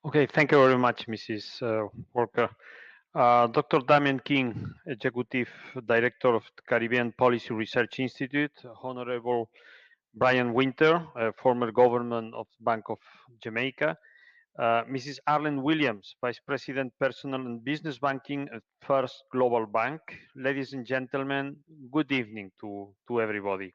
Okay, thank you very much, Mrs. Walker. Dr. Damian King, Executive Director of the Caribbean Policy Research Institute, Honorable Brian Winter, former governor of Bank of Jamaica, Mrs. Arlen Williams, Vice President, Personal and Business Banking at First Global Bank. Ladies and gentlemen, good evening to everybody.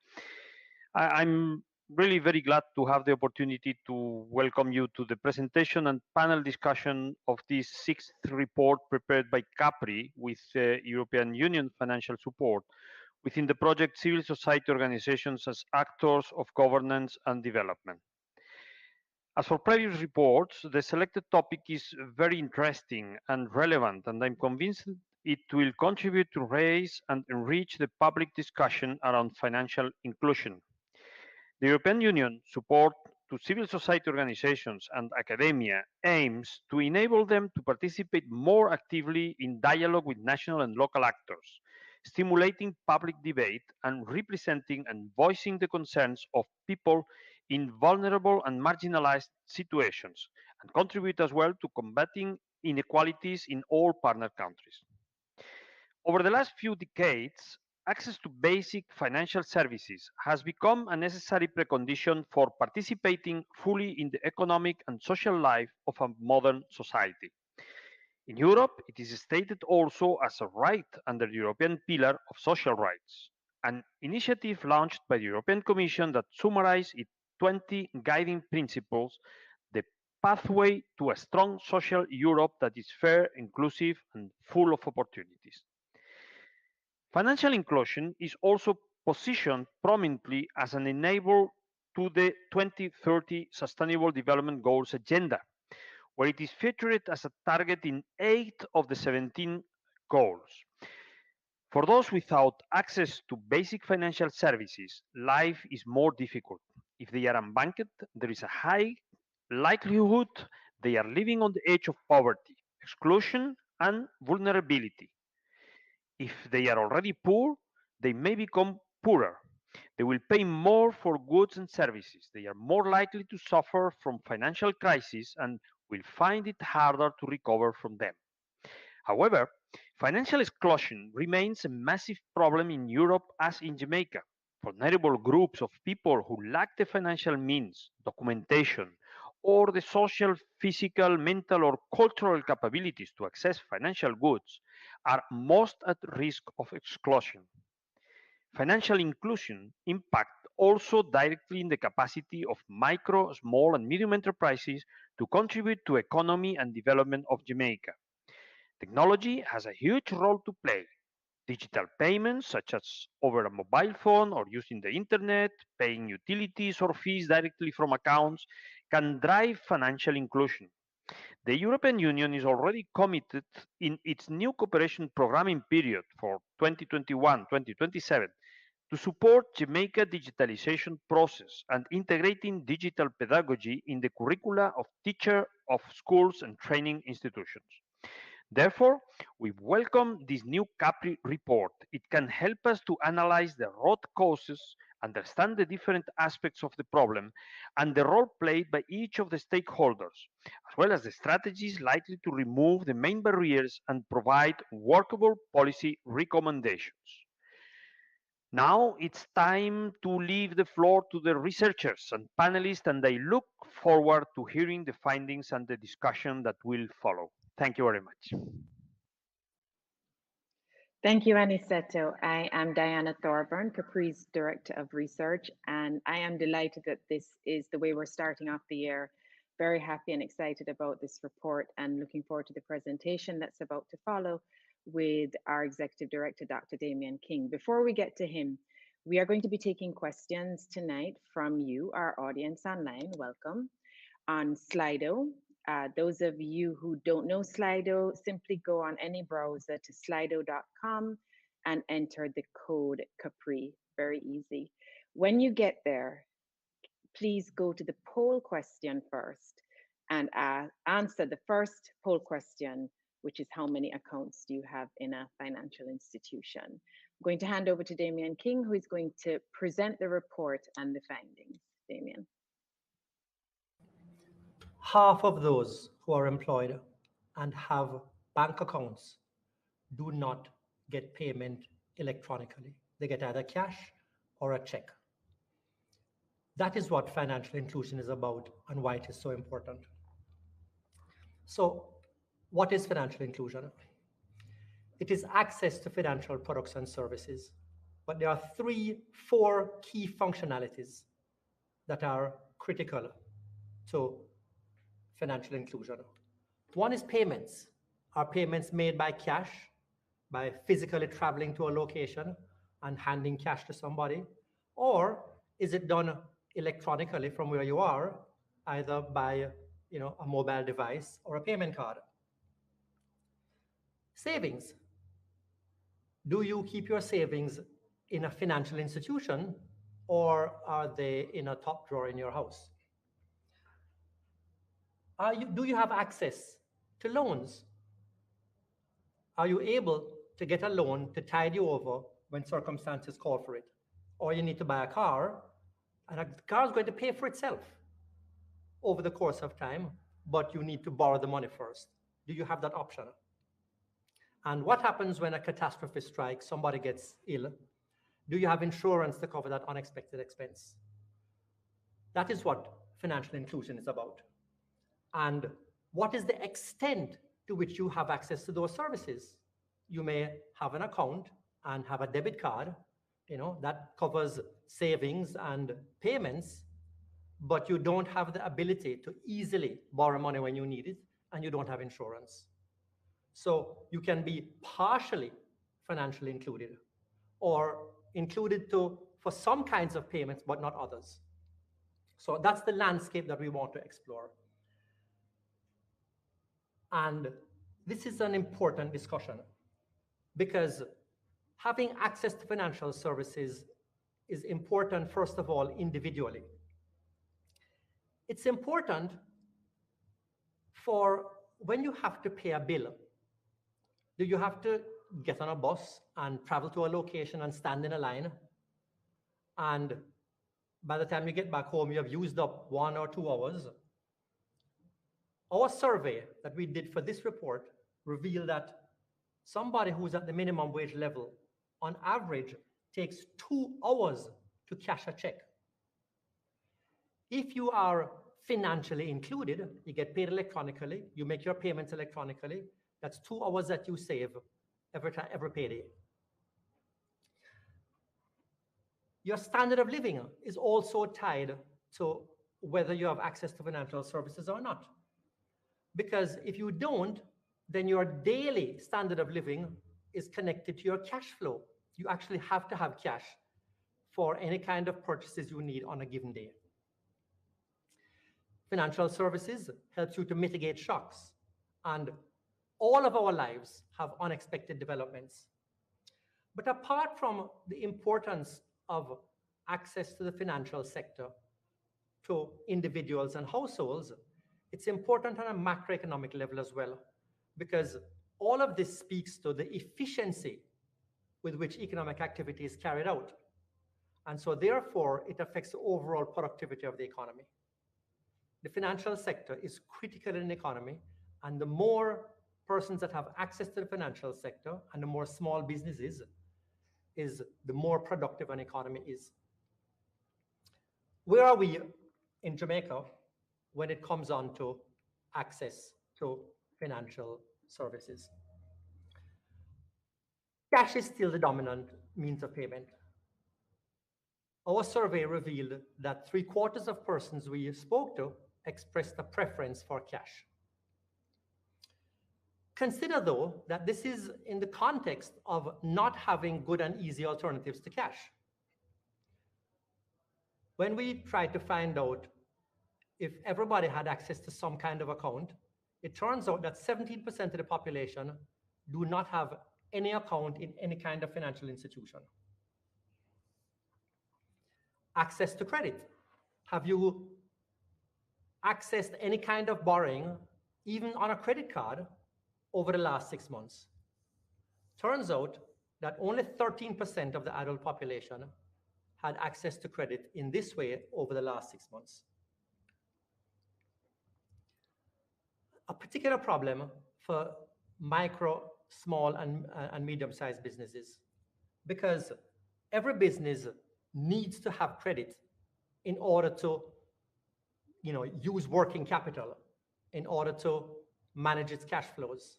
I'm really very glad to have the opportunity to welcome you to the presentation and panel discussion of this sixth report prepared by CAPRI with European Union financial support within the project Civil Society Organizations as Actors of Governance and Development. As for previous reports, the selected topic is very interesting and relevant, and I'm convinced it will contribute to raise and enrich the public discussion around financial inclusion. The European Union support to civil society organizations and academia aims to enable them to participate more actively in dialogue with national and local actors, stimulating public debate and representing and voicing the concerns of people in vulnerable and marginalized situations, and contribute as well to combating inequalities in all partner countries. Over the last few decades, access to basic financial services has become a necessary precondition for participating fully in the economic and social life of a modern society. In Europe, it is stated also as a right under the European Pillar of Social Rights, an initiative launched by the European Commission that summarizes its 20 guiding principles, the pathway to a strong social Europe that is fair, inclusive, and full of opportunities. Financial inclusion is also positioned prominently as an enabler to the 2030 Sustainable Development Goals agenda, where it is featured as a target in 8 of the 17 goals. For those without access to basic financial services, life is more difficult. If they are unbanked, there is a high likelihood they are living on the edge of poverty, exclusion, and vulnerability. If they are already poor, they may become poorer. They will pay more for goods and services. They are more likely to suffer from financial crises and will find it harder to recover from them. However, financial exclusion remains a massive problem in Europe as in Jamaica. Vulnerable groups of people who lack the financial means, documentation, or the social, physical, mental, or cultural capabilities to access financial goods are most at risk of exclusion. Financial inclusion impact also directly in the capacity of micro, small, and medium enterprises to contribute to economy and development of Jamaica. Technology has a huge role to play. Digital payments, such as over a mobile phone or using the internet, paying utilities or fees directly from accounts, can drive financial inclusion. The European Union is already committed in its new cooperation programming period for 2021-2027 to support Jamaica digitalization process and integrating digital pedagogy in the curricula of teachers of schools and training institutions. Therefore, we welcome this new CAPRI report. It can help us to analyze the root causes, understand the different aspects of the problem, and the role played by each of the stakeholders, as well as the strategies likely to remove the main barriers and provide workable policy recommendations. Now it's time to leave the floor to the researchers and panelists, and I look forward to hearing the findings and the discussion that will follow. Thank you very much. Thank you, Aniceto. I am Diana Thorburn, Capri's Director of Research, and I am delighted that this is the way we're starting off the year. Very happy and excited about this report and looking forward to the presentation that's about to follow with our Executive Director, Dr. Damian King. Before we get to him, we are going to be taking questions tonight from you, our audience online. Welcome. On Slido. Those of you who don't know Slido, simply go on any browser to slido.com and enter the code Capri. Very easy. When you get there, please go to the poll question first and answer the first poll question, which is how many accounts do you have in a financial institution. I'm going to hand over to Damian King, who is going to present the report and the findings. Damian. half of those who are employed and have bank accounts do not get payment electronically. They get either cash or a check. That is what financial inclusion is about and why it is so important. So, what is financial inclusion? It is access to financial products and services, but there are four key functionalities that are critical to financial inclusion. One is payments. Are payments made by cash, by physically traveling to a location and handing cash to somebody? Or is it done electronically from where you are, either by a mobile device or a payment card? Savings. Do you keep your savings in a financial institution or are they in a top drawer in your house? Do you have access to loans? Are you able to get a loan to tide you over when circumstances call for it? Or you need to buy a car, and a car is going to pay for itself over the course of time, but you need to borrow the money first. Do you have that option? And what happens when a catastrophe strikes, somebody gets ill? Do you have insurance to cover that unexpected expense? That is what financial inclusion is about. And what is the extent to which you have access to those services? You may have an account and have a debit card, that covers savings and payments, but you don't have the ability to easily borrow money when you need it, and you don't have insurance. So you can be partially financially included or included for some kinds of payments, but not others. So that's the landscape that we want to explore. And this is an important discussion because having access to financial services is important, first of all, individually. It's important for when you have to pay a bill. Do you have to get on a bus and travel to a location and stand in a line? And by the time you get back home, you have used up 1 or 2 hours. Our survey that we did for this report revealed that somebody who's at the minimum wage level, on average, takes 2 hours to cash a check. If you are financially included, you get paid electronically, you make your payments electronically, that's 2 hours that you save every payday. Your standard of living is also tied to whether you have access to financial services or not. Because if you don't, then your daily standard of living is connected to your cash flow. You actually have to have cash for any kind of purchases you need on a given day. Financial services helps you to mitigate shocks, and all of our lives have unexpected developments. But apart from the importance of access to the financial sector to individuals and households, it's important on a macroeconomic level as well, because all of this speaks to the efficiency with which economic activity is carried out. And so therefore, it affects the overall productivity of the economy. The financial sector is critical in the economy, and the more persons that have access to the financial sector and the more small businesses is, the more productive an economy is. Where are we in Jamaica when it comes on to access to financial services? Cash is still the dominant means of payment. Our survey revealed that 3/4 of persons we spoke to expressed a preference for cash. Consider, though, that this is in the context of not having good and easy alternatives to cash. When we tried to find out if everybody had access to some kind of account, it turns out that 17% of the population do not have any account in any kind of financial institution. Access to credit. Have you accessed any kind of borrowing, even on a credit card, over the last 6 months? Turns out that only 13% of the adult population had access to credit in this way over the last 6 months. a particular problem for micro, small, and medium-sized businesses, because every business needs to have credit in order to, use working capital, in order to manage its cash flows.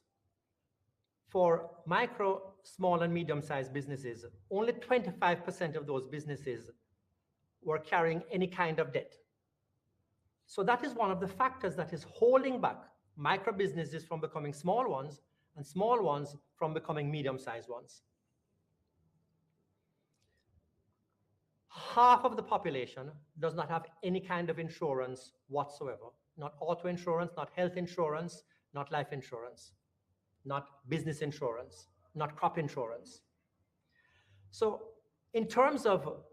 For micro, small, and medium-sized businesses, only 25% of those businesses were carrying any kind of debt. So that is one of the factors that is holding back micro businesses from becoming small ones and small ones from becoming medium-sized ones. Half of the population does not have any kind of insurance whatsoever. Not auto insurance, not health insurance, not life insurance, not business insurance, not crop insurance. So in terms of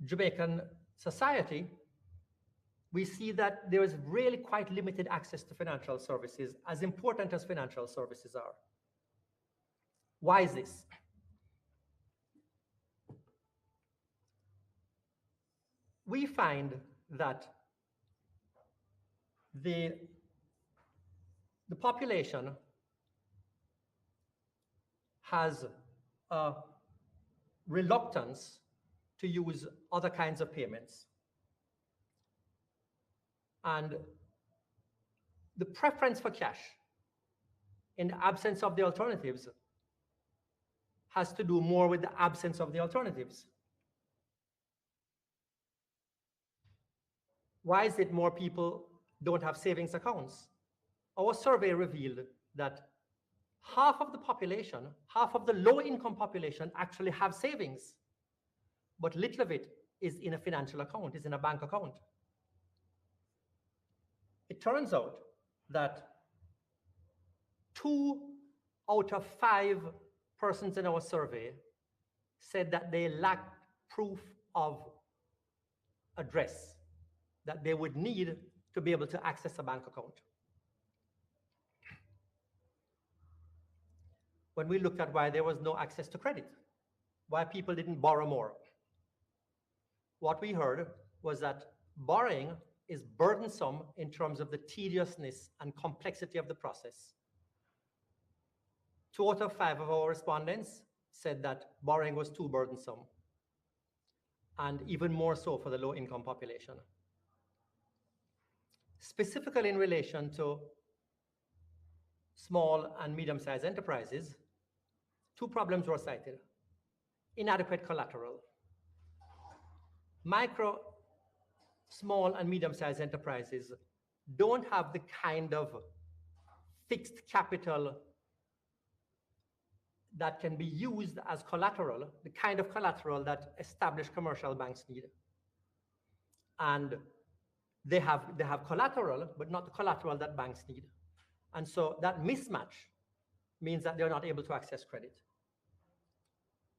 Jamaican society, we see that there is really quite limited access to financial services, as important as financial services are. Why is this? We find that the population has a reluctance to use other kinds of payments. And the preference for cash in the absence of the alternatives has to do more with the absence of the alternatives. Why is it more people don't have savings accounts? Our survey revealed that half of the population, half of the low-income population actually have savings, but little of it is in a financial account, is in a bank account. It turns out that 2 out of 5 persons in our survey said that they lacked proof of address that they would need to be able to access a bank account. When we looked at why there was no access to credit, why people didn't borrow more, what we heard was that borrowing is burdensome in terms of the tediousness and complexity of the process. 2 out of 5 of our respondents said that borrowing was too burdensome, and even more so for the low-income population. Specifically in relation to small and medium-sized enterprises, 2 problems were cited. Inadequate collateral. Micro, small, and medium-sized enterprises don't have the kind of fixed capital that can be used as collateral, the kind of collateral that established commercial banks need. And they have collateral, but not the collateral that banks need. And so that mismatch means that they're not able to access credit.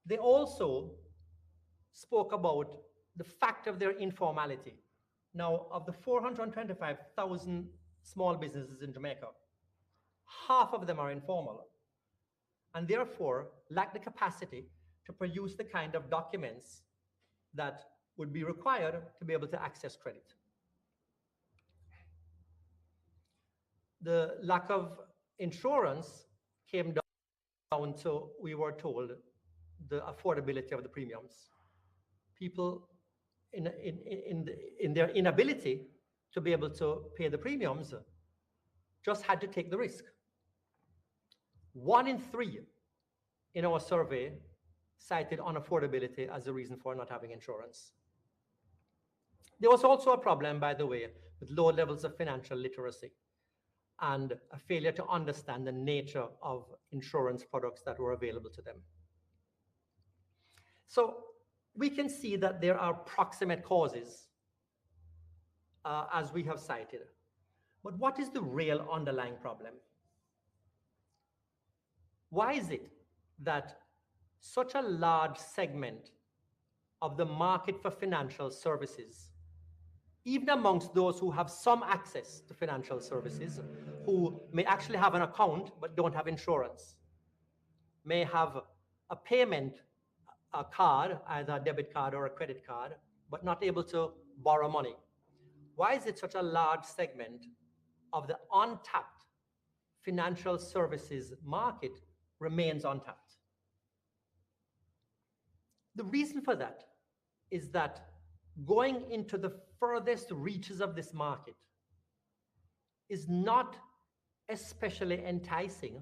They also spoke about the fact of their informality. Now, of the 425,000 small businesses in Jamaica, half of them are informal, and therefore lack the capacity to produce the kind of documents that would be required to be able to access credit. The lack of insurance came down to, we were told, the affordability of the premiums. People in their inability to be able to pay the premiums just had to take the risk. 1 in 3 in our survey cited unaffordability as a reason for not having insurance. There was also a problem, by the way, with low levels of financial literacy and a failure to understand the nature of insurance products that were available to them. So we can see that there are proximate causes, as we have cited. But what is the real underlying problem? Why is it that such a large segment of the market for financial services, even amongst those who have some access to financial services, who may actually have an account but don't have insurance, may have a payment, a card, either a debit card or a credit card, but not able to borrow money? Why is it such a large segment of the untapped financial services market remains untapped. The reason for that is that going into the furthest reaches of this market is not especially enticing,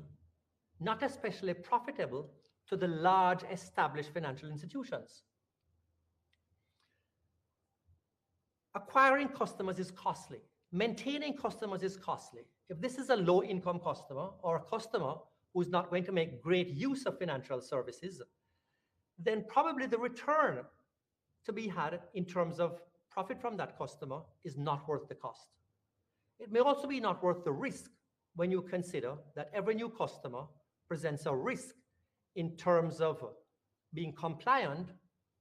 not especially profitable to the large established financial institutions. Acquiring customers is costly. Maintaining customers is costly. If this is a low-income customer or a customer who's not going to make great use of financial services, then probably the return to be had in terms of profit from that customer is not worth the cost. It may also be not worth the risk when you consider that every new customer presents a risk in terms of being compliant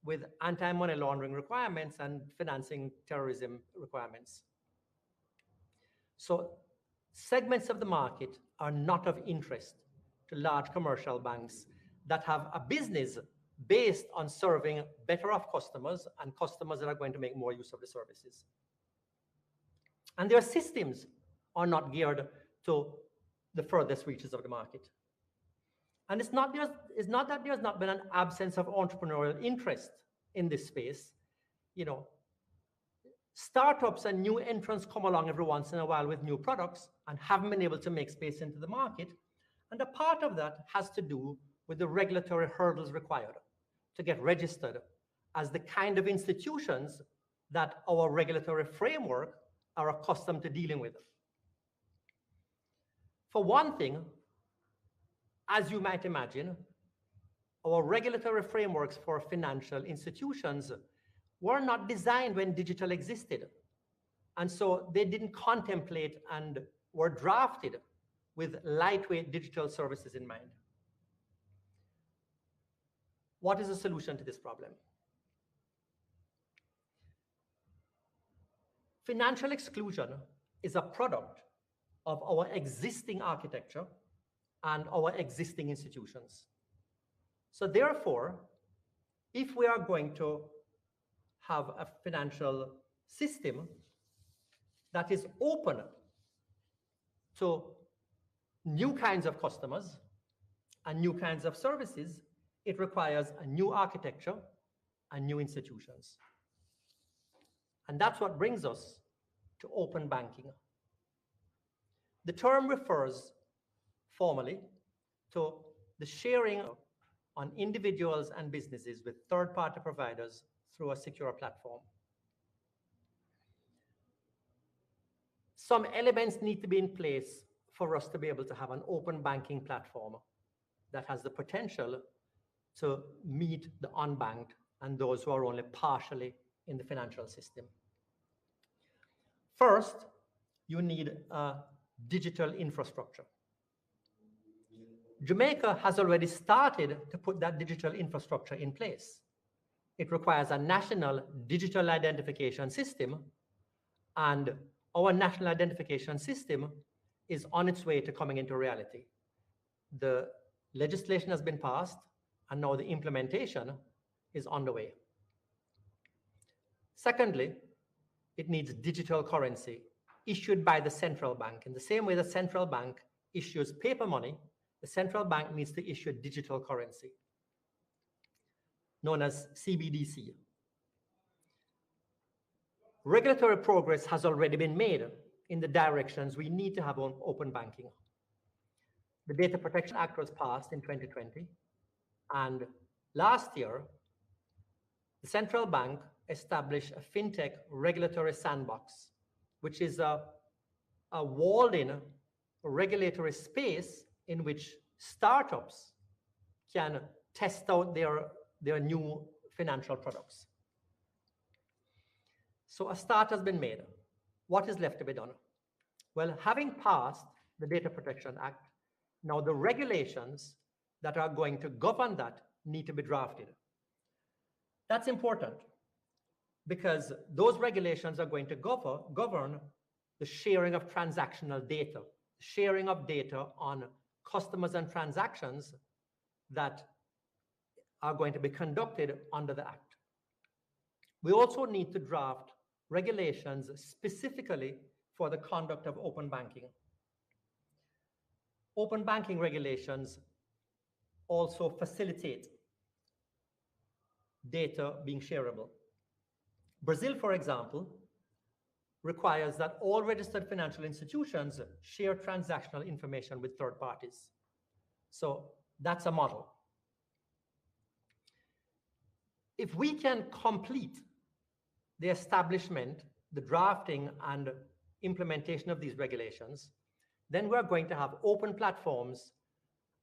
with anti-money laundering requirements and financing terrorism requirements. So segments of the market are not of interest to large commercial banks that have a business based on serving better off customers and customers that are going to make more use of the services. And their systems are not geared to the furthest reaches of the market. And it's not that there's not been an absence of entrepreneurial interest in this space. You know, startups and new entrants come along every once in a while with new products and haven't been able to make space into the market. And a part of that has to do with the regulatory hurdles required to get registered as the kind of institutions that our regulatory framework are accustomed to dealing with. For one thing, as you might imagine, our regulatory frameworks for financial institutions were not designed when digital existed. And so they didn't contemplate and were drafted with lightweight digital services in mind. What is the solution to this problem? Financial exclusion is a product of our existing architecture and our existing institutions. So therefore, if we are going to have a financial system that is open to new kinds of customers and new kinds of services, it requires a new architecture and new institutions. And that's what brings us to open banking. The term refers formally to the sharing on individuals and businesses with third-party providers through a secure platform. Some elements need to be in place for us to be able to have an open banking platform that has the potential to meet the unbanked and those who are only partially in the financial system. First, you need a digital infrastructure. Jamaica has already started to put that digital infrastructure in place. It requires a national digital identification system, and our national identification system is on its way to coming into reality. The legislation has been passed, and now the implementation is underway. Secondly, it needs digital currency issued by the central bank. In the same way the central bank issues paper money, the central bank needs to issue digital currency, known as CBDC. Regulatory progress has already been made in the directions we need to have on open banking. The Data Protection Act was passed in 2020, and last year, the central bank established a fintech regulatory sandbox, which is a walled-in regulatory space in which startups can test out their new financial products. So a start has been made. What is left to be done? Well, having passed the Data Protection Act, now the regulations that are going to govern that need to be drafted. That's important because those regulations are going to govern the sharing of transactional data, sharing of data on customers and transactions that are going to be conducted under the Act. We also need to draft regulations specifically for the conduct of open banking. Open banking regulations also facilitate data being shareable. Brazil, for example, requires that all registered financial institutions share transactional information with third parties. So that's a model. If we can complete the establishment, the drafting, and implementation of these regulations, then we're going to have open platforms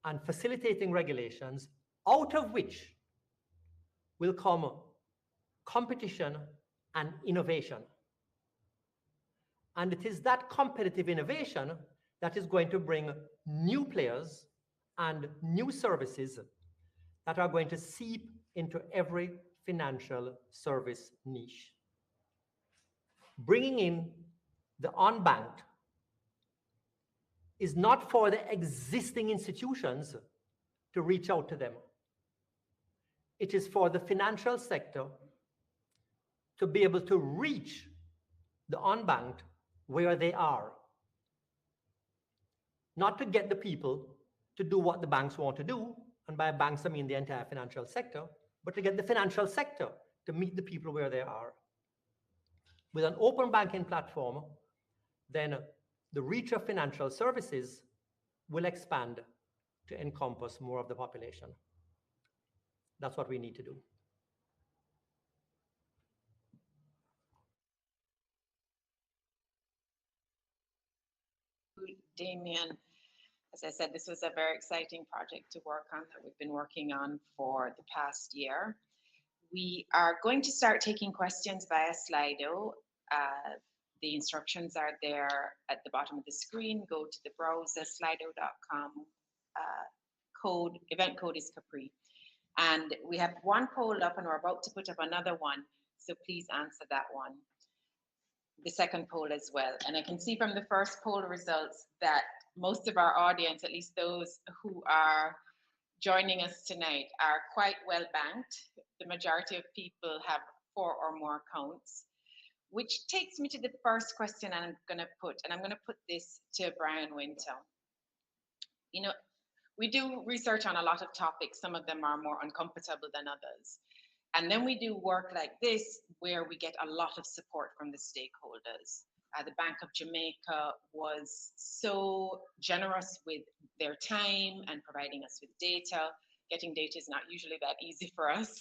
and facilitating regulations, out of which will come competition and innovation. And it is that competitive innovation that is going to bring new players and new services that are going to seep into every financial service niche. Bringing in the unbanked is not for the existing institutions to reach out to them. It is for the financial sector to be able to reach the unbanked where they are. Not to get the people to do what the banks want to do, and by banks I mean the entire financial sector, but to get the financial sector to meet the people where they are. With an open banking platform, then the reach of financial services will expand to encompass more of the population. That's what we need to do. Damien, as I said, this was a very exciting project to work on that we've been working on for the past year. We are going to start taking questions via Slido. The instructions are there at the bottom of the screen. Go to the browser, slido.com. Event code is Capri. And we have one poll up and we're about to put up another one. So please answer that one. The second poll as well. And I can see from the first poll results that most of our audience, at least those who are joining us tonight, are quite well banked. The majority of people have 4 or more accounts, which takes me to the first question I'm going to put this to Brian Winter. You know, we do research on a lot of topics. Some of them are more uncomfortable than others. And then we do work like this where we get a lot of support from the stakeholders. The Bank of Jamaica was so generous with their time and providing us with data. Getting data is not usually that easy for us.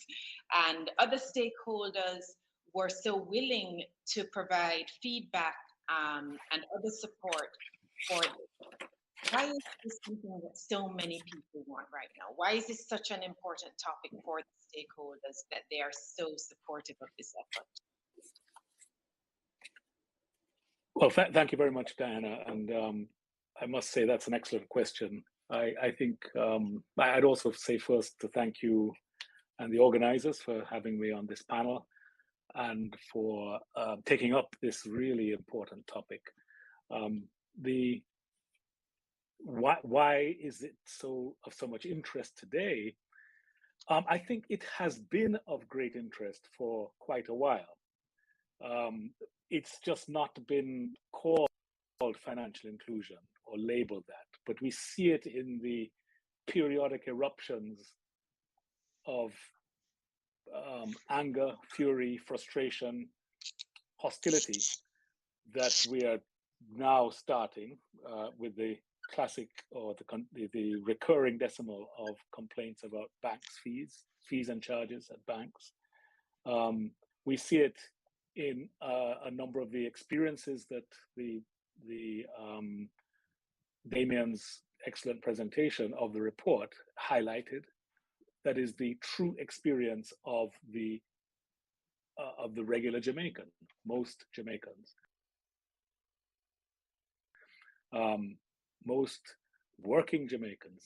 And other stakeholders were so willing to provide feedback and other support for this. Why is this something that so many people want right now? Why is this such an important topic for the stakeholders that they are so supportive of this effort? Well, thank you very much, Diana. And I must say that's an excellent question. I think I'd also say first to thank you and the organizers for having me on this panel and for taking up this really important topic. Why is it of so much interest today? I think it has been of great interest for quite a while. It's just not been called financial inclusion or labeled that, but we see it in the periodic eruptions of anger, fury, frustration, hostility that we are now starting with the classic or the recurring decimal of complaints about banks' fees and charges at banks. We see it in a number of the experiences that Damien's excellent presentation of the report highlighted. That is the true experience of the regular Jamaican, most Jamaicans. Most working Jamaicans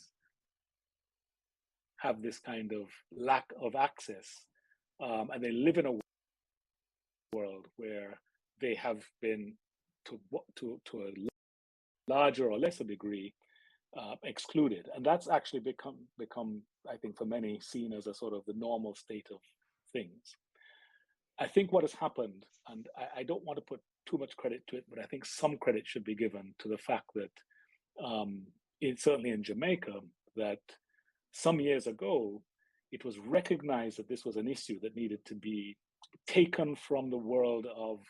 have this kind of lack of access, and they live in a world where they have been, to a larger or lesser degree, excluded, and that's actually become, I think, for many, seen as a sort of the normal state of things. I think what has happened, and I don't want to put too much credit to it, but I think some credit should be given to the fact that certainly in Jamaica, that some years ago, it was recognized that this was an issue that needed to be taken from the world of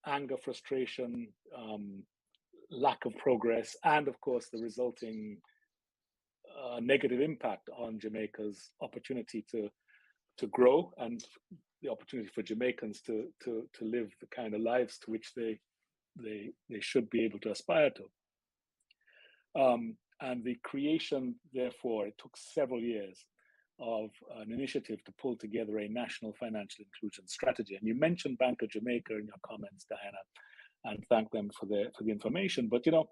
anger, frustration, lack of progress, and of course the resulting negative impact on Jamaica's opportunity to grow and the opportunity for Jamaicans to live the kind of lives to which they should be able to aspire to. And the creation, therefore, it took several years of an initiative to pull together a national financial inclusion strategy. And you mentioned Bank of Jamaica in your comments, Diana, and thank them for the information. But the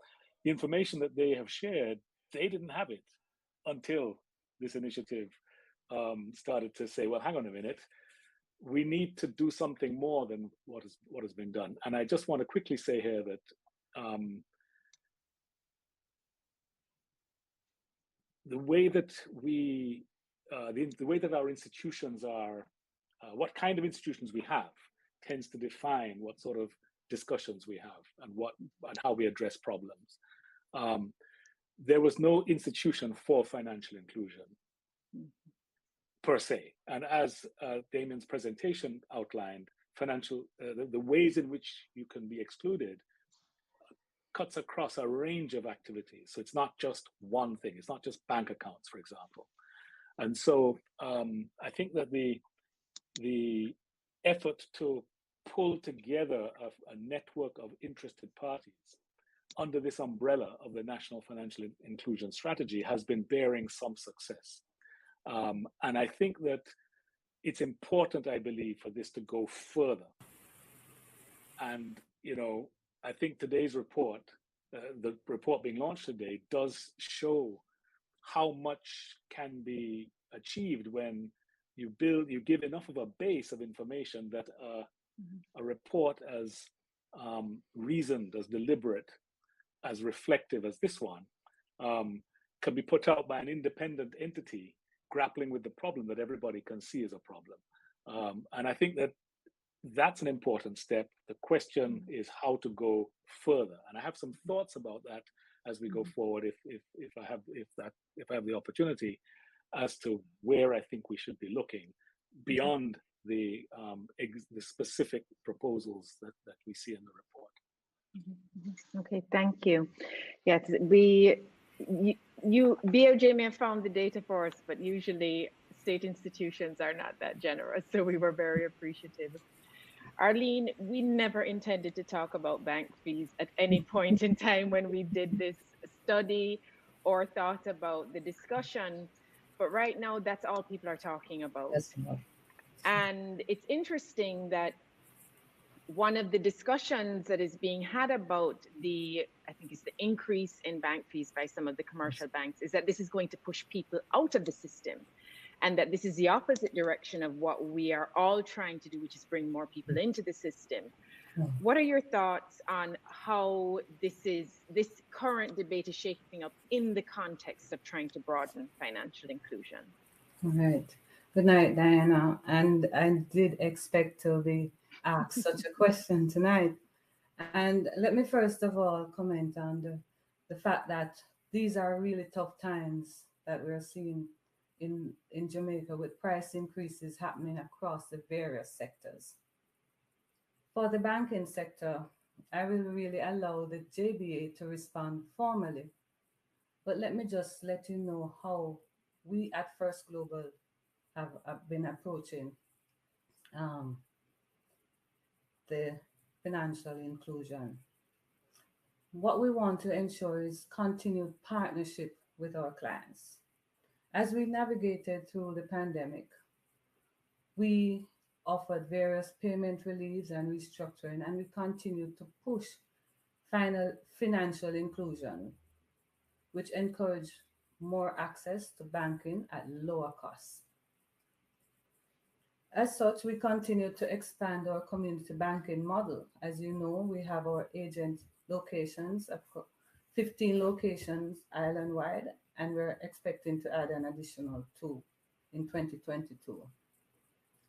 information that they have shared, they didn't have it until this initiative started to say, well, hang on a minute, we need to do something more than what has been done. And I just want to quickly say here that the way that the way that our institutions are, what kind of institutions we have, tends to define what sort of discussions we have and how we address problems. There was no institution for financial inclusion per se, and as Damien's presentation outlined, the ways in which you can be excluded cuts across a range of activities. So it's not just one thing. It's not just bank accounts, for example. And so I think that the effort to pull together a network of interested parties under this umbrella of the National Financial Inclusion Strategy has been bearing some success. And I think that it's important, I believe, for this to go further. And, I think today's report, the report being launched today, does show how much can be achieved when you give enough of a base of information that a report as reasoned, as deliberate, as reflective as this one can be put out by an independent entity grappling with the problem that everybody can see as a problem. And I think that that's an important step. The question is how to go further. And I have some thoughts about that as we go forward, if I have the opportunity, as to where I think we should be looking beyond the specific proposals that we see in the report. Okay, thank you. Yes, BOJ may have found the data for us, but usually state institutions are not that generous, so we were very appreciative. Arlene, we never intended to talk about bank fees at any point in time when we did this study or thought about the discussion, but right now that's all people are talking about. And it's interesting that one of the discussions that is being had about I think it's the increase in bank fees by some of the commercial banks, is that this is going to push people out of the system, and that this is the opposite direction of what we are all trying to do, which is bring more people into the system. What are your thoughts on how this current debate is shaping up in the context of trying to broaden financial inclusion? All right. Good night, Diana. And I did expect to be asked such a question tonight. And let me first of all comment on the fact that these are really tough times that we're seeing in Jamaica, with price increases happening across the various sectors. For the banking sector, I will really allow the JBA to respond formally, but let me just let you know how we at First Global have been approaching the financial inclusion. What we want to ensure is continued partnership with our clients. As we navigated through the pandemic, we offered various payment reliefs and restructuring, and we continue to push financial inclusion, which encourage more access to banking at lower costs. As such, we continue to expand our community banking model. As you know, we have our agent locations, 15 locations island-wide, and we're expecting to add an additional 2 in 2022.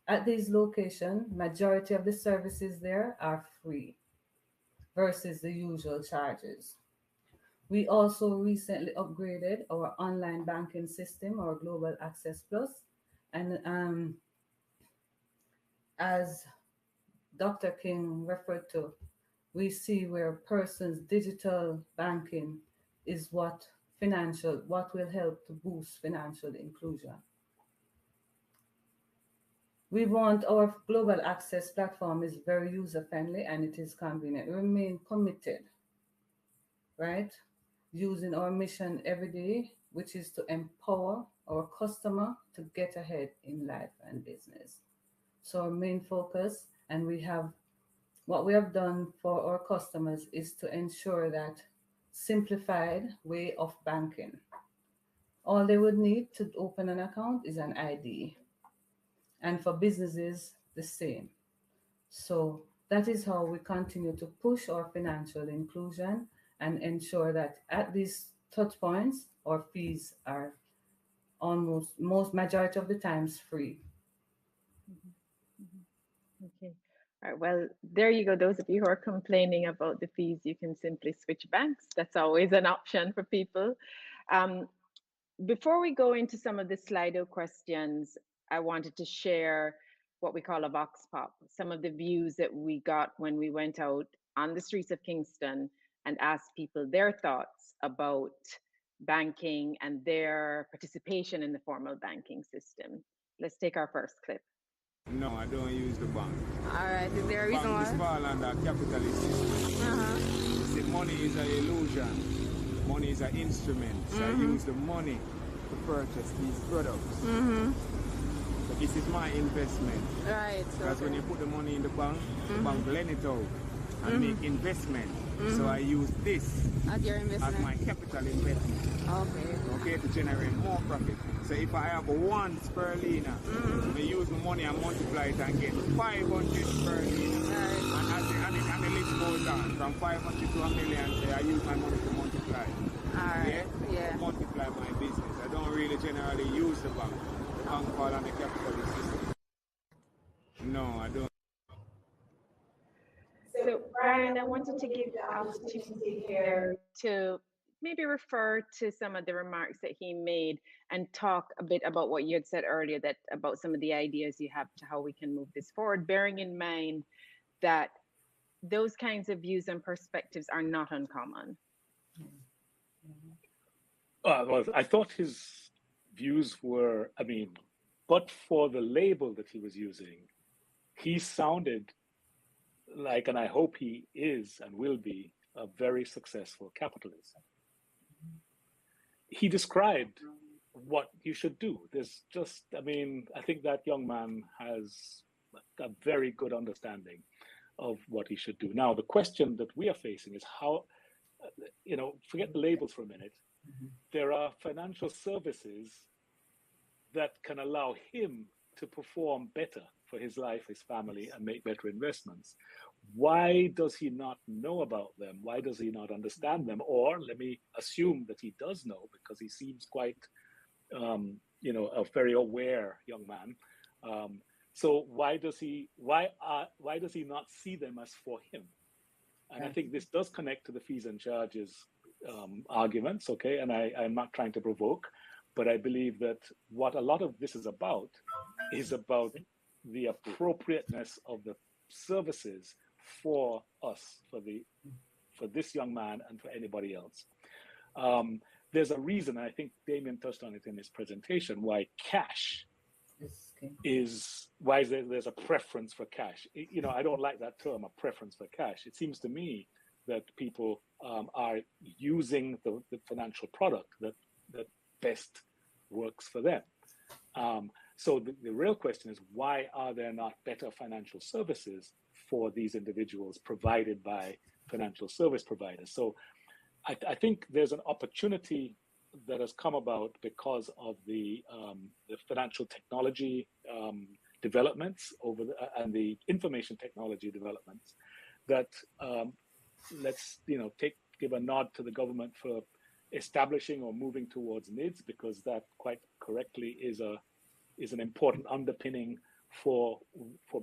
At these locations, majority of the services there are free. versus the usual charges. We also recently upgraded our online banking system, our Global Access Plus, and as Dr. King referred to, we see where persons' digital banking is what will help to boost financial inclusion. We want our global access platform is very user friendly and it is convenient. We remain committed, right? Using our mission every day, which is to empower our customer to get ahead in life and business. So our main focus, and what we have done for our customers is to ensure that simplified way of banking. All they would need to open an account is an ID. And for businesses, the same. So that is how we continue to push our financial inclusion and ensure that at these touch points, our fees are most majority of the times free. Okay. All right. Well, there you go. Those of you who are complaining about the fees, you can simply switch banks. That's always an option for people. Before we go into some of the Slido questions, I wanted to share what we call a vox pop, some of the views that we got when we went out on the streets of Kingston and asked people their thoughts about banking and their participation in the formal banking system. Let's take our first clip. No, I don't use the bank. All right, is there a reason why? Bank is fall under capitalist system. See, money is an illusion. Money is an instrument. So I use the money to purchase these products. So this is my investment. Right. Because when you put the money in the bank lend it out and make investment. So I use this As your investment? as my capital investment. Okay. To generate more profit. So if I have 1 sterlina, I use the money and multiply it and get 500 sterlina. Right. And the list goes on from 500 to $1 million. So I use my money to multiply. All right. Yeah. To multiply my business. I don't really generally use the bank. The bank fall on the capitalist system. No, I don't. So, Brian, I wanted to give the opportunity here to maybe refer to some of the remarks that he made and talk a bit about what you had said earlier, that about some of the ideas you have to how we can move this forward, bearing in mind that those kinds of views and perspectives are not uncommon. Well, I thought his views were, but for the label that he was using, he sounded like, and I hope he is and will be, a very successful capitalist. He described what you should do. There's just, I think that young man has a very good understanding of what he should do. Now, the question that we are facing is how, forget the labels for a minute. There are financial services that can allow him to perform better for his life, his family, and make better investments. Why does he not know about them? Why does he not understand them? Or let me assume that he does know, because he seems quite, a very aware young man. So why does he not see them as for him? And I think this does connect to the fees and charges arguments, okay? And I'm not trying to provoke, but I believe that what a lot of this is about the appropriateness of the services for us, for this young man and for anybody else. There's a reason, I think Damien touched on it in his presentation, why cash there's a preference for cash. I don't like that term, a preference for cash. It seems to me that people are using the financial product that best works for them. So the real question is, why are there not better financial services for these individuals provided by financial service providers? So I think there's an opportunity that has come about because of the financial technology developments and the information technology developments that let's give a nod to the government for establishing or moving towards NIDS, because that quite correctly is an important underpinning for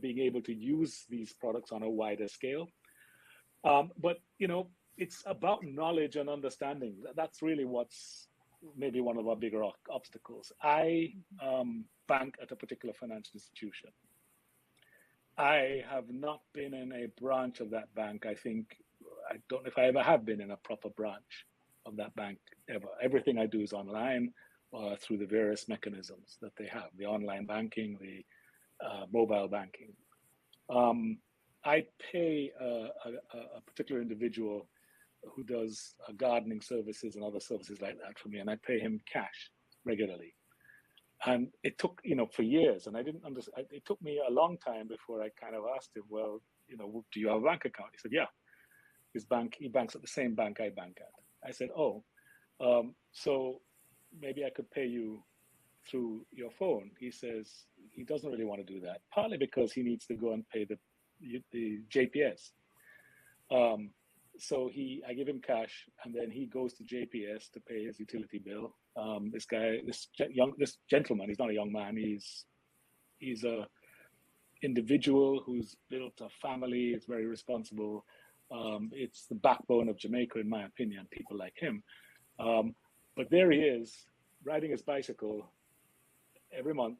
being able to use these products on a wider scale. But it's about knowledge and understanding. That's really what's maybe one of our bigger obstacles. I bank at a particular financial institution. I have not been in a branch of that bank. I don't know if I ever have been in a proper branch of that bank ever. Everything I do is online through the various mechanisms that they have, the online banking, the mobile banking. I pay a particular individual who does gardening services and other services like that for me, and I pay him cash regularly. And it took, for years, and I didn't understand. It took me a long time before I kind of asked him, well, do you have a bank account? He said, yeah. He banks at the same bank I bank at. I said, oh, so maybe I could pay you through your phone. He says he doesn't really want to do that, partly because he needs to go and pay the JPS. So I give him cash, and then he goes to JPS to pay his utility bill. This gentleman, he's not a young man. He's a individual who's built a family. Is very responsible. It's the backbone of Jamaica, in my opinion. People like him. But there he is, riding his bicycle every month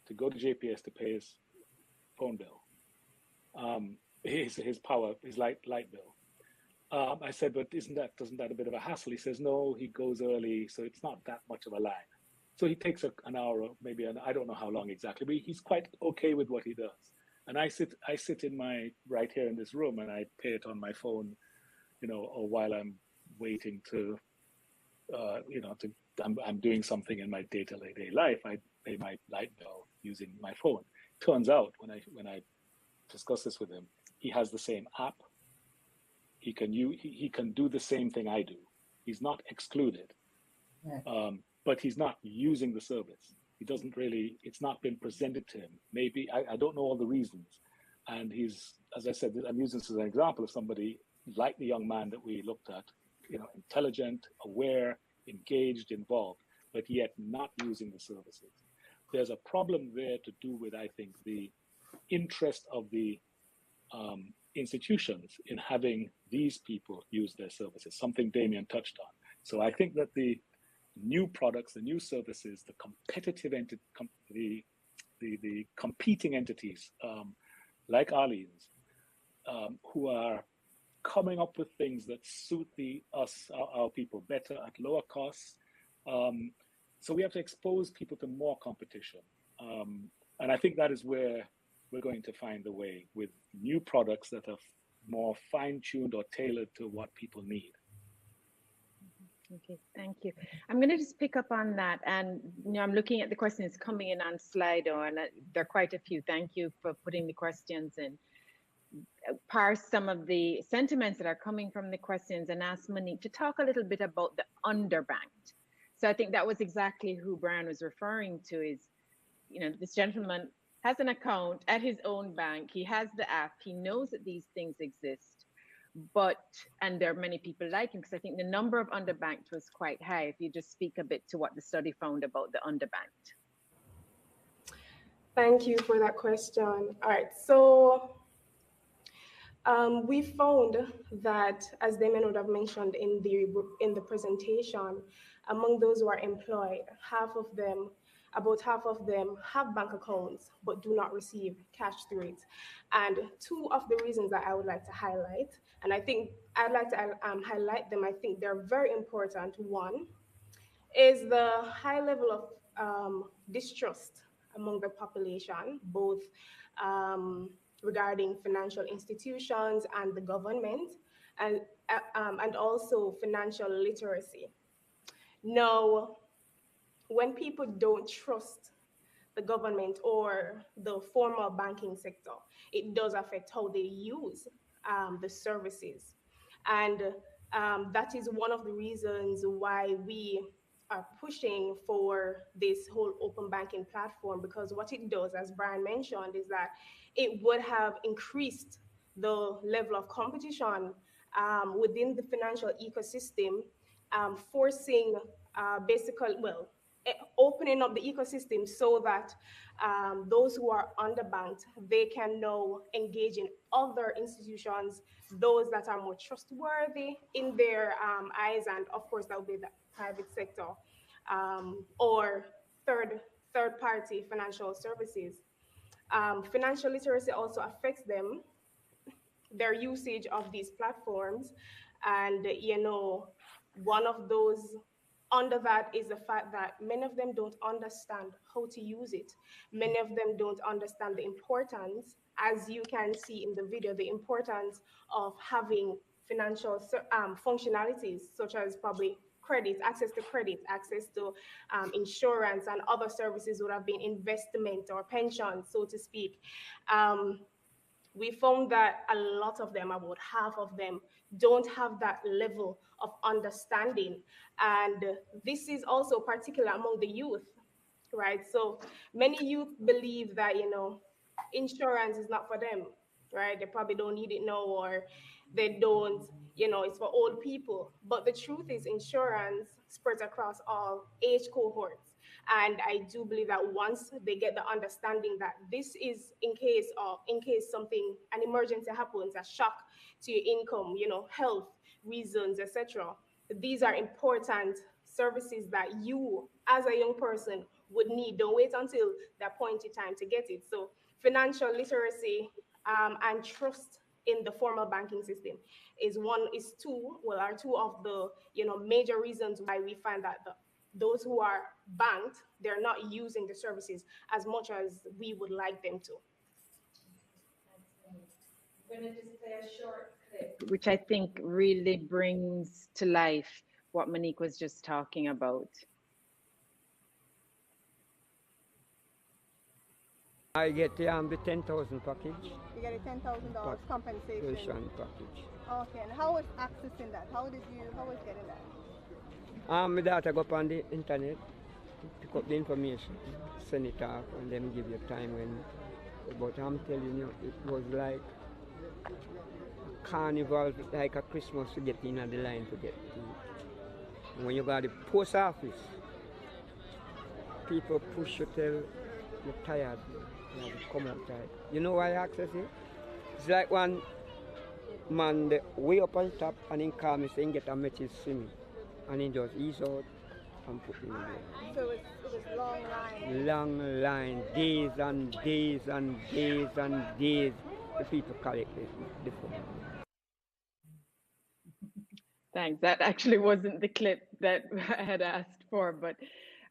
to go to JPS to pay his phone bill. His light bill. I said, but doesn't that a bit of a hassle? He says, no, he goes early, so it's not that much of a line. So he takes an hour, maybe I don't know how long exactly, but he's quite okay with what he does. And I sit right here in this room, and I pay it on my phone, or while I'm waiting to, I'm doing something in my day-to-day life. I pay my light bill using my phone. Turns out when I discuss this with him, he has the same app. He can do the same thing I do. He's not excluded, right. But he's not using the service. He doesn't really. It's not been presented to him. Maybe I don't know all the reasons. And he's, as I said, I'm using this as an example of somebody like the young man that we looked at, intelligent, aware, engaged, involved, but yet not using the services. There's a problem there to do with, I think, the interest of the institutions in having these people use their services, something Damien touched on. So I think that the new products, the new services, the competitive the competing entities like Arlene's, who are coming up with things that suit our people better at lower costs. So we have to expose people to more competition. And I think that is where we're going to find the way, with new products that are more fine-tuned or tailored to what people need. Okay, thank you. I'm going to just pick up on that. And I'm looking at the questions coming in on Slido, and there are quite a few. Thank you for putting the questions in. Parse some of the sentiments that are coming from the questions and ask Monique to talk a little bit about the underbanked. So I think that was exactly who Brian was referring to, is, this gentleman has an account at his own bank. He has the app. He knows that these things exist, and there are many people like him, because I think the number of underbanked was quite high. If you just speak a bit to what the study found about the underbanked. Thank you for that question. All right, so we found that, as Damien would have mentioned in the presentation, among those who are employed, about half of them have bank accounts but do not receive cash through it. And two of the reasons that I would like to highlight, and I think I'd like to highlight them, I think they're very important. One is the high level of distrust among the population, both regarding financial institutions and the government, and also financial literacy. Now, when people don't trust the government or the formal banking sector, it does affect how they use the services. And that is one of the reasons why we are pushing for this whole open banking platform, because what it does, as Brian mentioned, is that it would have increased the level of competition within the financial ecosystem, forcing opening up the ecosystem so that those who are underbanked, they can now engage in other institutions, those that are more trustworthy in their eyes, and of course that will be the private sector or third party financial services. Financial literacy also affects them, their usage of these platforms, and one of those under that is the fact that many of them don't understand how to use it. Many of them don't understand the importance, as you can see in the video, the importance of having financial functionalities such as probably credit, access to insurance and other services, would have been investment or pension, so to speak. We found that a lot of them, about half of them, don't have that level of understanding. And this is also particular among the youth, right? So many youth believe that, insurance is not for them, right? They probably don't need it now, or they don't, it's for old people. But the truth is, insurance spreads across all age cohorts. And I do believe that once they get the understanding that this is in case something, an emergency happens, a shock to your income, health reasons, etc. These are important services that you, as a young person, would need. Don't wait until that point in time to get it. So financial literacy and trust in the formal banking system are two of the major reasons why we find that those who are banked, they're not using the services as much as we would like them to. I'm going to just play a short clip, which I think really brings to life what Monique was just talking about. I get the 10,000 package. You get a $10,000 compensation package. Okay, and how was accessing that? How was getting that? My daughter go up on the internet, pick up the information, send it off, and then give you time when. But I'm telling you, it was like a carnival, like a Christmas to get in the line to get it. When you got the post office, people push you till you're tired, you have to come outside. You know why I access it? It's like one man way up on top and he call me saying get a message to me. And he just ease out and put me in there. So it was long line? Long line, days and days and days and days. The people collect the phone. Thanks. That actually wasn't the clip that I had asked for, but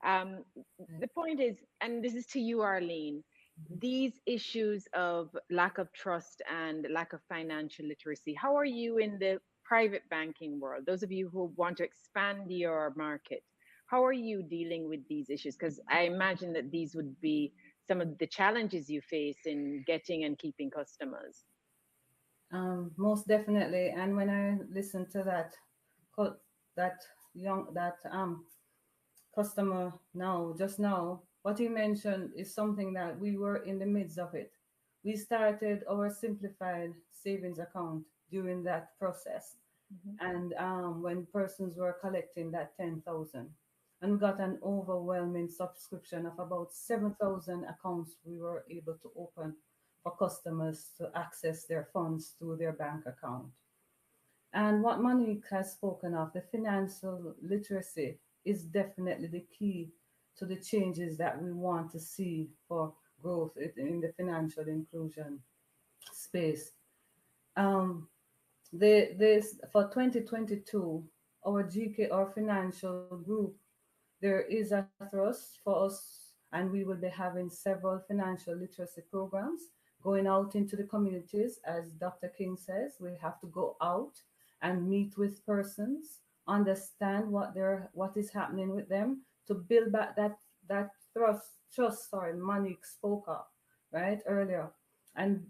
the point is, and this is to you, Arlene, these issues of lack of trust and lack of financial literacy, how are you in the private banking world? Those of you who want to expand your market, how are you dealing with these issues? Because I imagine that these would be some of the challenges you face in getting and keeping customers. Most definitely. And when I listen to that customer just now, what he mentioned is something that we were in the midst of it. We started our simplified savings account during that process. And when persons were collecting that 10,000, and we got an overwhelming subscription of about 7,000 accounts we were able to open for customers to access their funds through their bank account. And what Monique has spoken of, the financial literacy, is definitely the key to the changes that we want to see for growth in the financial inclusion space. For 2022, our GK, our financial group, there is a thrust for us, and we will be having several financial literacy programs going out into the communities. As Dr. King says, we have to go out and meet with persons, understand what is happening with them, to build back that trust Monique spoke of right earlier, and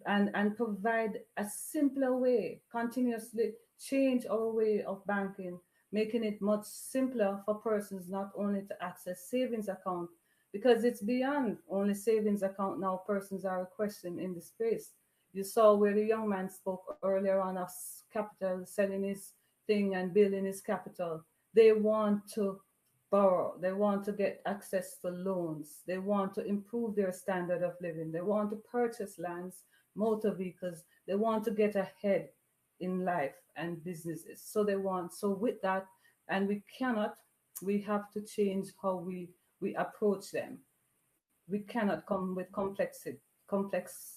provide a simpler way, continuously change our way of banking, making it much simpler for persons not only to access savings account, because it's beyond only savings account now. Persons are requesting in the space. You saw where the young man spoke earlier on of capital, selling his thing and building his capital. They want to borrow. They want to get access to loans. They want to improve their standard of living. They want to purchase lands, motor vehicles. They want to get ahead in life and businesses. So with that, and we have to change how we approach them. We cannot come with complex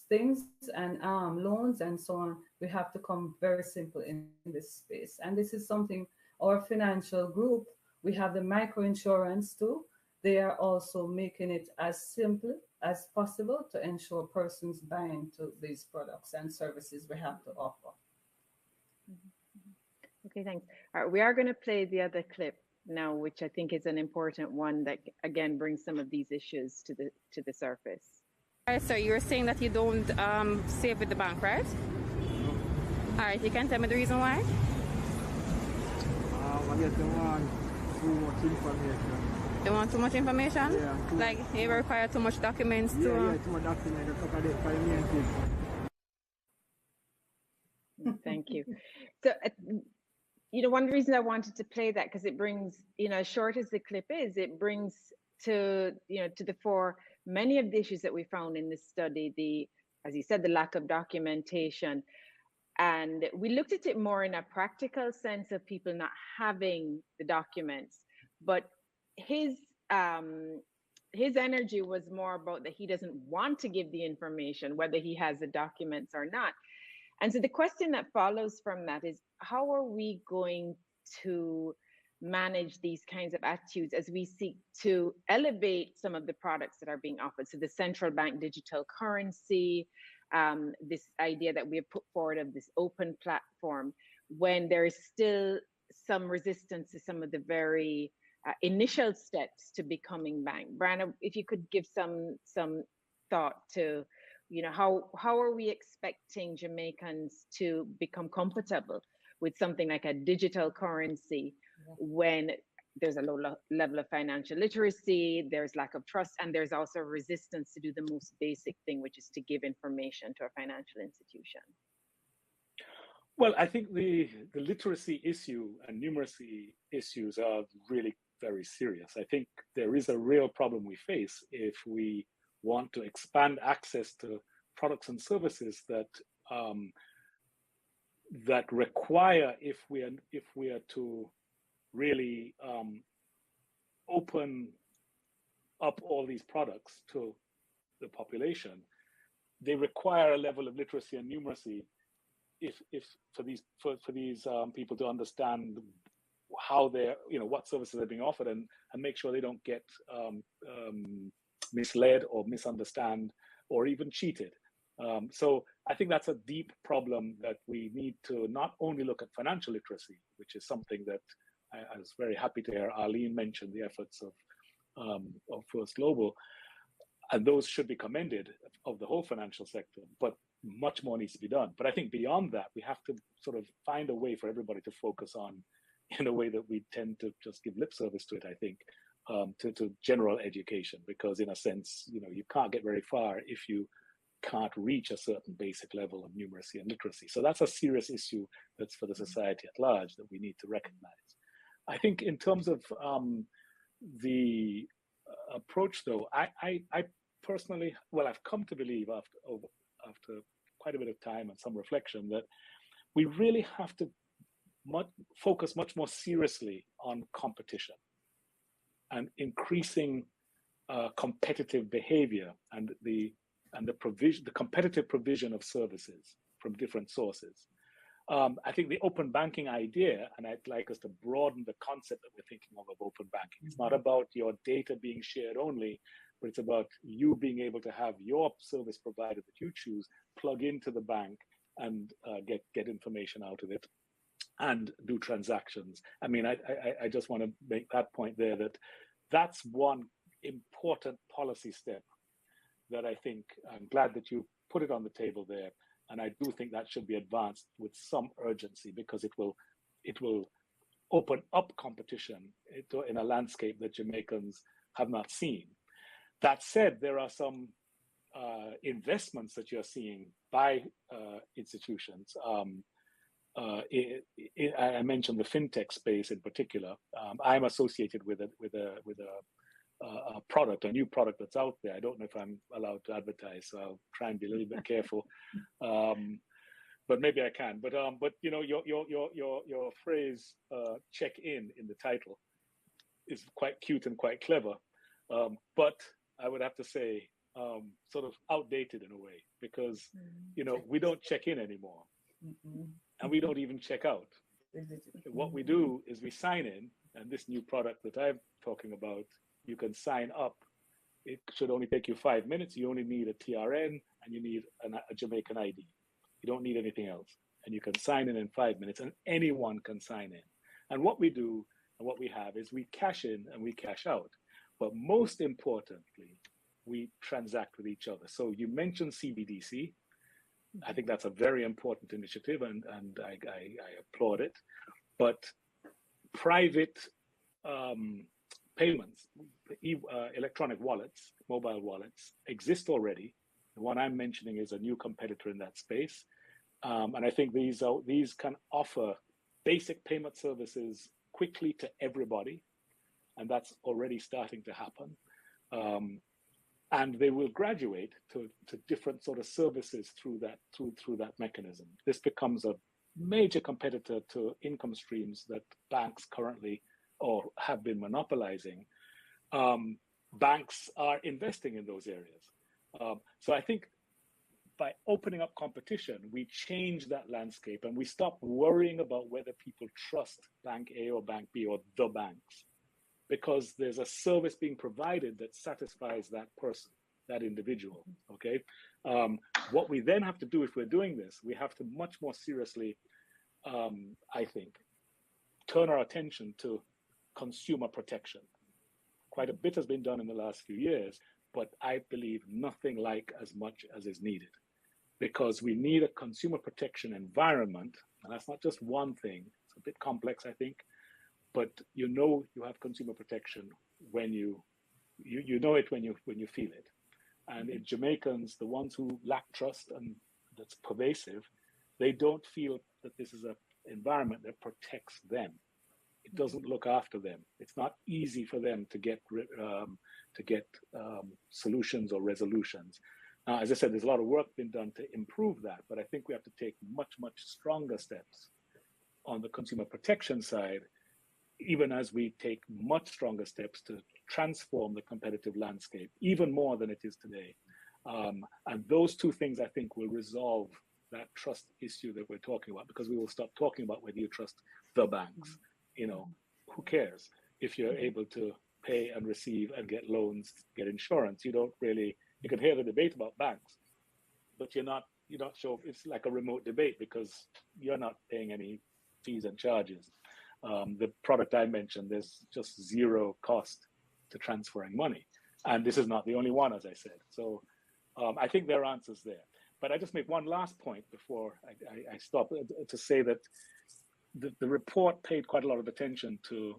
things and loans and so on. We have to come very simple in this space. And this is something our financial group, we have the microinsurance too. They are also making it as simple as possible to ensure persons buying to these products and services we have to offer. Okay, thanks. All right, we are going to play the other clip now, which I think is an important one that again brings some of these issues to the surface. All right, so you were saying that you don't save with the bank, right? All right, you can tell me the reason why? I guess they want too much information. They want too much information? Yeah. Like you require too much documents to... Yeah, too much documents for the main thing. Thank you. So, one reason I wanted to play that, because it brings, as short as the clip is, it brings to the fore many of the issues that we found in this study, as you said, the lack of documentation. And we looked at it more in a practical sense of people not having the documents, but his energy was more about that he doesn't want to give the information, whether he has the documents or not. And so the question that follows from that is, how are we going to manage these kinds of attitudes as we seek to elevate some of the products that are being offered? So the central bank digital currency, this idea that we have put forward of this open platform, when there is still some resistance to some of the very initial steps to becoming bank. Brianna, if you could give some thought to, how are we expecting Jamaicans to become comfortable with something like a digital currency when there's a low level of financial literacy, there's lack of trust, and there's also resistance to do the most basic thing, which is to give information to a financial institution? Well, I think the literacy issue and numeracy issues are really very serious. I think there is a real problem we face if we want to expand access to products and services that that require, if we are to really open up all these products to the population, they require a level of literacy and numeracy if for these people to understand how they're, what services are being offered, and make sure they don't get misled or misunderstand or even cheated. So I think that's a deep problem that we need to not only look at financial literacy, which is something that I was very happy to hear Arlene mention the efforts of First Global, and those should be commended, of the whole financial sector, but much more needs to be done. But I think beyond that, we have to sort of find a way for everybody to focus on, in a way that we tend to just give lip service to it, I think, to general education, because in a sense, you can't get very far if you can't reach a certain basic level of numeracy and literacy. So that's a serious issue that's for the society at large that we need to recognize. I think in terms of the approach, though, I personally, well, I've come to believe after quite a bit of time and some reflection that we really have to focus much more seriously on competition and increasing competitive behavior and the competitive provision of services from different sources. I think the open banking idea, and I'd like us to broaden the concept that we're thinking of open banking. It's not about your data being shared only, but it's about you being able to have your service provider that you choose plug into the bank and get information out of it and do transactions. I mean, I just want to make that point there, that's one important policy step that I think, I'm glad that you put it on the table there. And I do think that should be advanced with some urgency, because it will open up competition in a landscape that Jamaicans have not seen. That said, there are some investments that you're seeing by institutions I mentioned the fintech space in particular. I'm associated with a product, a new product that's out there. I don't know if I'm allowed to advertise, so I'll try and be a little bit careful. But maybe I can. But you know, your phrase "check in" the title is quite cute and quite clever. But I would have to say sort of outdated in a way, because you know, we don't check in anymore, and we don't even check out. What we do is we sign in, and this new product that I'm talking about, you can sign up. It should only take you 5 minutes. You only need a TRN and you need a Jamaican ID. You don't need anything else. And you can sign in 5 minutes, and anyone can sign in. And what we do and what we have is we cash in and we cash out. But most importantly, we transact with each other. So you mentioned CBDC. I think that's a very important initiative, and I applaud it. But private payments, electronic wallets, mobile wallets, exist already. The one I'm mentioning is a new competitor in that space. And I think these can offer basic payment services quickly to everybody. And that's already starting to happen. And they will graduate to different sort of services through that mechanism. This becomes a major competitor to income streams that banks currently or have been monopolizing. Banks are investing in those areas. So I think by opening up competition, we change that landscape and we stop worrying about whether people trust Bank A or Bank B or the banks, because there's a service being provided that satisfies that person, that individual, okay? What we then have to do if we're doing this, we have to much more seriously, I think, turn our attention to consumer protection. Quite a bit has been done in the last few years, but I believe nothing like as much as is needed, because we need a consumer protection environment. And that's not just one thing. It's a bit complex, I think, but you know you have consumer protection when you know it when you feel it. And in Jamaicans, the ones who lack trust, and that's pervasive, they don't feel that this is an environment that protects them. It doesn't look after them. It's not easy for them to get solutions or resolutions. Now, as I said, there's a lot of work been done to improve that, but I think we have to take much stronger steps on the consumer protection side, even as we take much stronger steps to transform the competitive landscape, even more than it is today. And those two things, I think, will resolve that trust issue that we're talking about, because we will stop talking about whether you trust the banks. You know, who cares? If you're able to pay and receive and get loans, get insurance, you can hear the debate about banks, but you're not sure. It's like a remote debate because you're not paying any fees and charges. The product I mentioned, there's just zero cost to transferring money. And this is not the only one, as I said. So I think there are answers there. But I just make one last point before I stop to say that the report paid quite a lot of attention to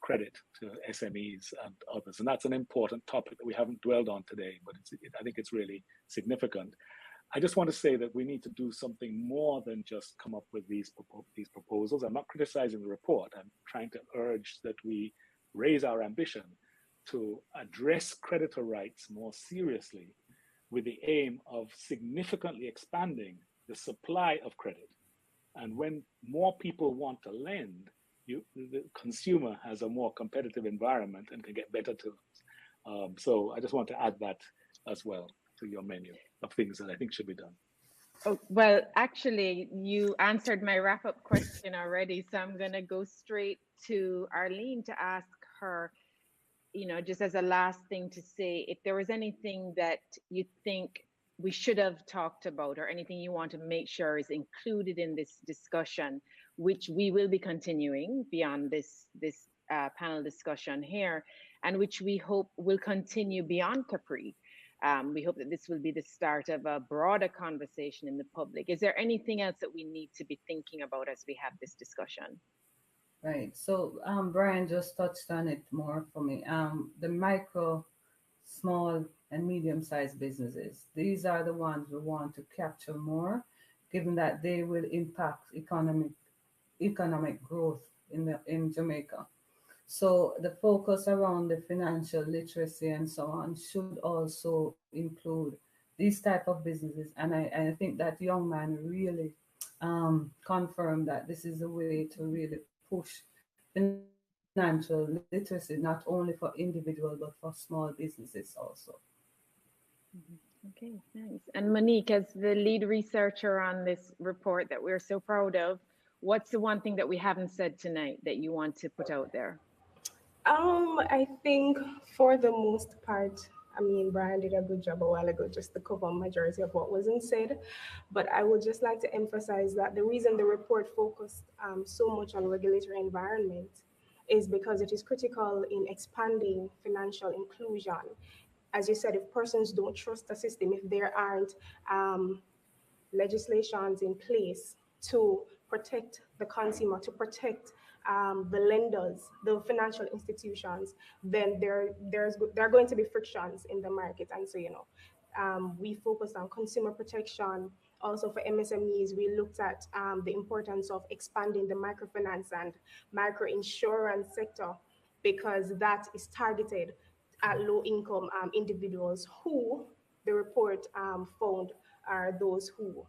credit to SMEs and others. And that's an important topic that we haven't dwelled on today, but I think it's really significant. I just want to say that we need to do something more than just come up with these proposals. I'm not criticizing the report. I'm trying to urge that we raise our ambition to address creditor rights more seriously, with the aim of significantly expanding the supply of credit. And when more people want to lend, the consumer has a more competitive environment and can get better terms. So I just want to add that as well to your menu of things that I think should be done. Oh, well, actually, you answered my wrap-up question already, so I'm going to go straight to Arlene to ask her, just as a last thing to say, if there was anything that you think we should have talked about, or anything you want to make sure is included in this discussion, which we will be continuing beyond this panel discussion here, and which we hope will continue beyond Capri. We hope that this will be the start of a broader conversation in the public. Is there anything else that we need to be thinking about as we have this discussion? Right. So Brian just touched on it more for me. The micro, small, and medium-sized businesses. These are the ones we want to capture more, given that they will impact economic growth in Jamaica. So the focus around the financial literacy and so on should also include these type of businesses. And I think that young man really confirmed that this is a way to really push financial literacy, not only for individual, but for small businesses also. Okay, thanks. And Monique, as the lead researcher on this report that we're so proud of, what's the one thing that we haven't said tonight that you want to put out there? I think for the most part, I mean, Brian did a good job a while ago just to cover majority of what wasn't said. But I would just like to emphasize that the reason the report focused so much on regulatory environment is because it is critical in expanding financial inclusion. As you said, if persons don't trust the system, if there aren't legislations in place to protect the consumer, to protect the lenders, the financial institutions, then there are going to be frictions in the market. And so, we focused on consumer protection. Also for MSMEs, we looked at the importance of expanding the microfinance and microinsurance sector, because that is targeted at low-income individuals who the report found are those who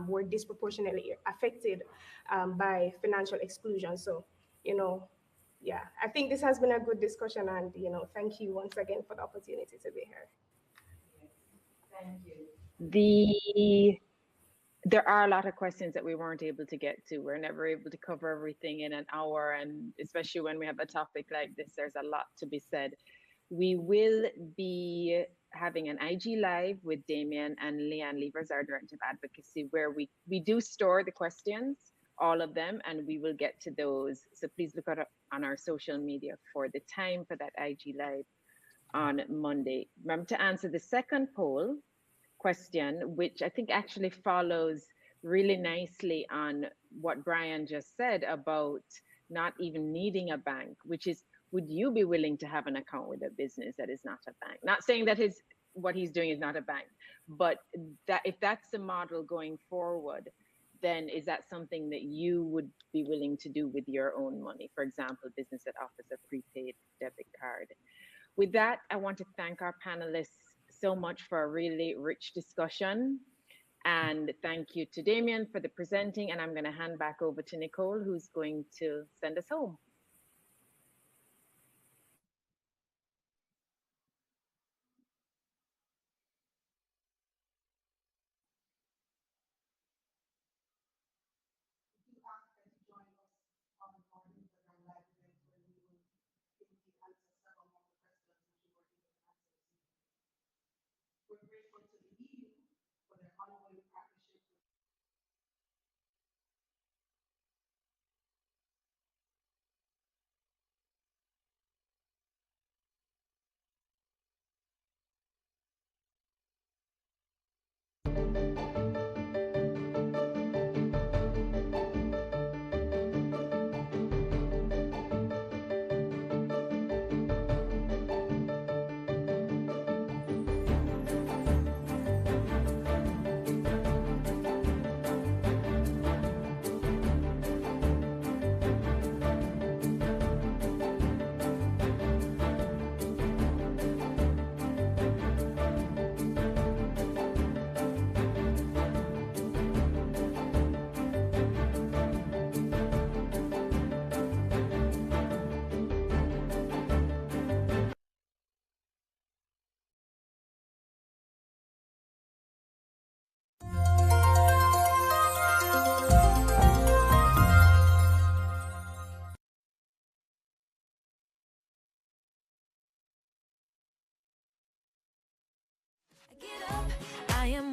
were disproportionately affected by financial exclusion. So, yeah, I think this has been a good discussion, and thank you once again for the opportunity to be here. Thank you. There are a lot of questions that we weren't able to get to. We're never able to cover everything in an hour, and especially when we have a topic like this, there's a lot to be said. We will be having an IG Live with Damien and Leanne Levers, our Director of Advocacy, where we do store the questions, all of them, and we will get to those. So please look out on our social media for the time for that IG Live on Monday. Remember to answer the second poll question, which I think actually follows really nicely on what Brian just said about not even needing a bank, which is, would you be willing to have an account with a business that is not a bank? Not saying that what he's doing is not a bank, but that if that's the model going forward, then is that something that you would be willing to do with your own money? For example, business that offers a prepaid debit card. With that, I want to thank our panelists so much for a really rich discussion. And thank you to Damien for the presenting. And I'm going to hand back over to Nicole, who's going to send us home. I am